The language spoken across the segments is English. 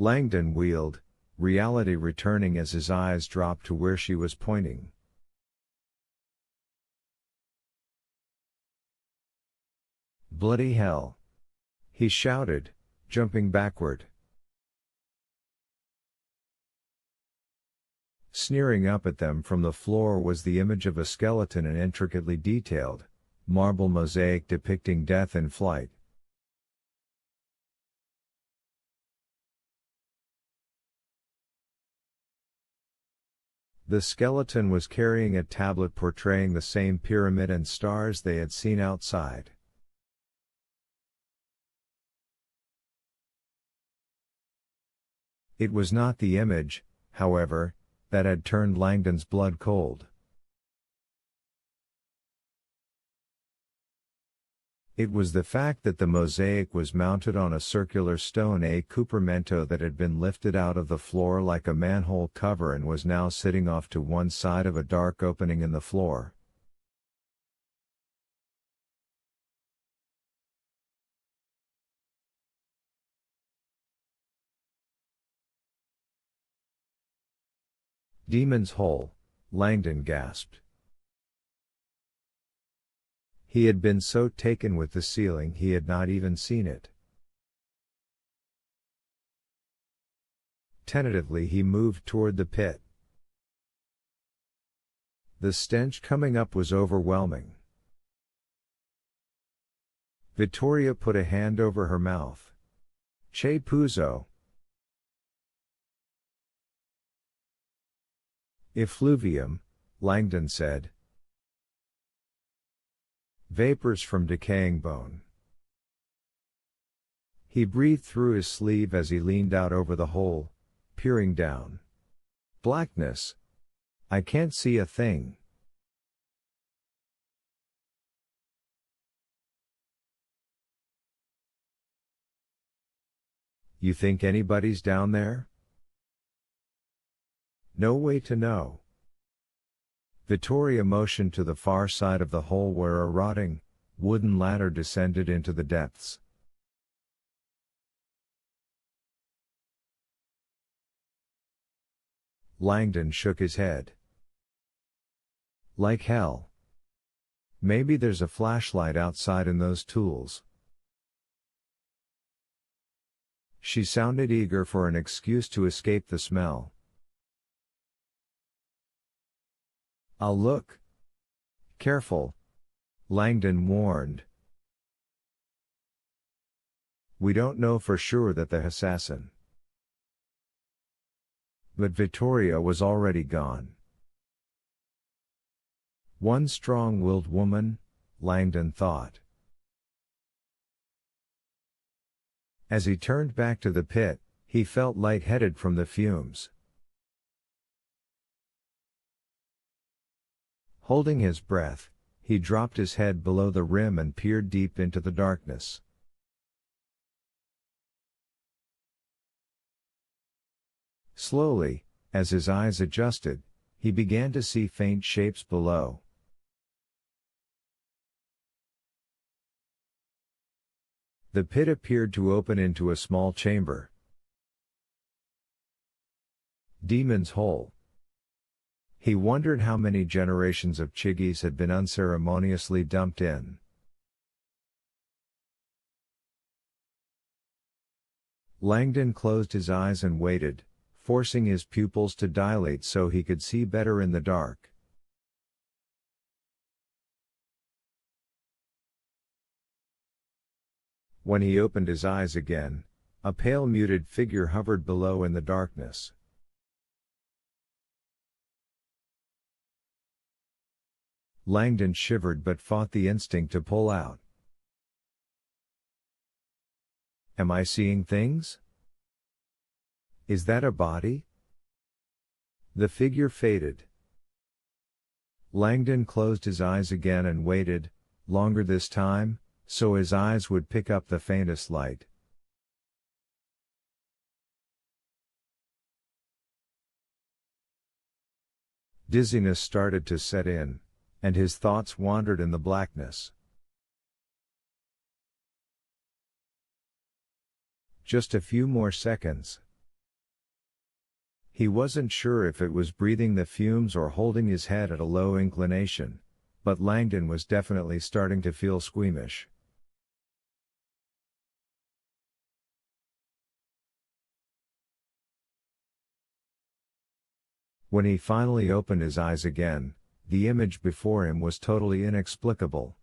Langdon wheeled, reality returning as his eyes dropped to where she was pointing. Bloody hell! He shouted, jumping backward. Sneering up at them from the floor was the image of a skeleton, an intricately detailed, marble mosaic depicting death in flight. The skeleton was carrying a tablet portraying the same pyramid and stars they had seen outside. It was not the image, however, that had turned Langdon's blood cold. It was the fact that the mosaic was mounted on a circular stone accoutremento that had been lifted out of the floor like a manhole cover and was now sitting off to one side of a dark opening in the floor. Demon's hole, Langdon gasped. He had been so taken with the ceiling he had not even seen it. Tentatively he moved toward the pit. The stench coming up was overwhelming. Vittoria put a hand over her mouth. Che Puzo. Effluvium, Langdon said. Vapors from decaying bone. He breathed through his sleeve as he leaned out over the hole, peering down. Blackness. I can't see a thing. You think anybody's down there? No way to know. Vittoria motioned to the far side of the hole where a rotting, wooden ladder descended into the depths. Langdon shook his head. Like hell. Maybe there's a flashlight outside in those tools. She sounded eager for an excuse to escape the smell. I'll look. Careful, Langdon warned. We don't know for sure that the assassin. But Vittoria was already gone. One strong-willed woman, Langdon thought. As he turned back to the pit, he felt lightheaded from the fumes. Holding his breath, he dropped his head below the rim and peered deep into the darkness. Slowly, as his eyes adjusted, he began to see faint shapes below. The pit appeared to open into a small chamber. Demon's hole. He wondered how many generations of Chiggies had been unceremoniously dumped in. Langdon closed his eyes and waited, forcing his pupils to dilate so he could see better in the dark. When he opened his eyes again, a pale muted figure hovered below in the darkness. Langdon shivered but fought the instinct to pull out. Am I seeing things? Is that a body? The figure faded. Langdon closed his eyes again and waited, longer this time, so his eyes would pick up the faintest light. Dizziness started to set in, and his thoughts wandered in the blackness. Just a few more seconds. He wasn't sure if it was breathing the fumes or holding his head at a low inclination, but Langdon was definitely starting to feel squeamish. When he finally opened his eyes again, the image before him was totally inexplicable.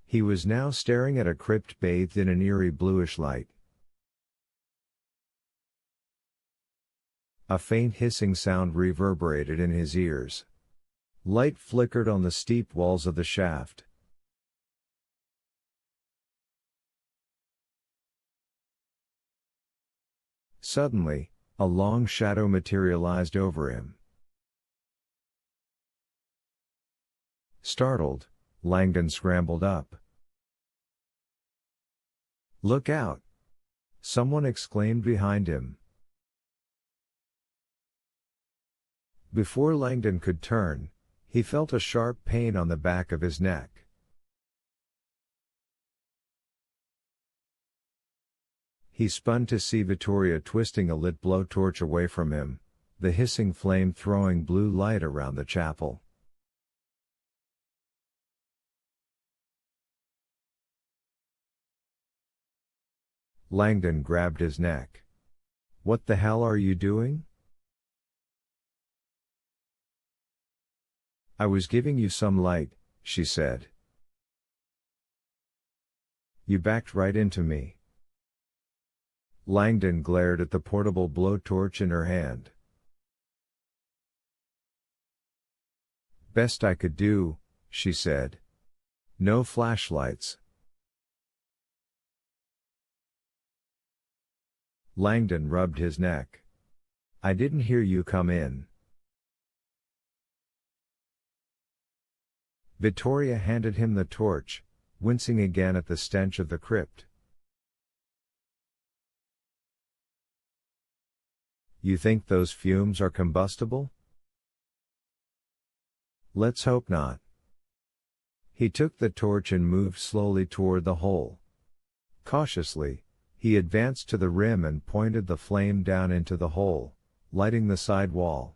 He was now staring at a crypt bathed in an eerie bluish light. A faint hissing sound reverberated in his ears. Light flickered on the steep walls of the shaft. Suddenly, a long shadow materialized over him. Startled, Langdon scrambled up. "Look out!" someone exclaimed behind him. Before Langdon could turn, he felt a sharp pain on the back of his neck. He spun to see Vittoria twisting a lit blowtorch away from him, the hissing flame throwing blue light around the chapel. Langdon grabbed his neck. "What the hell are you doing?" "I was giving you some light," she said. "You backed right into me." Langdon glared at the portable blowtorch in her hand. "Best I could do," she said. "No flashlights." Langdon rubbed his neck. "I didn't hear you come in." Vittoria handed him the torch, wincing again at the stench of the crypt. "You think those fumes are combustible?" "Let's hope not." He took the torch and moved slowly toward the hole. Cautiously, he advanced to the rim and pointed the flame down into the hole, lighting the side wall.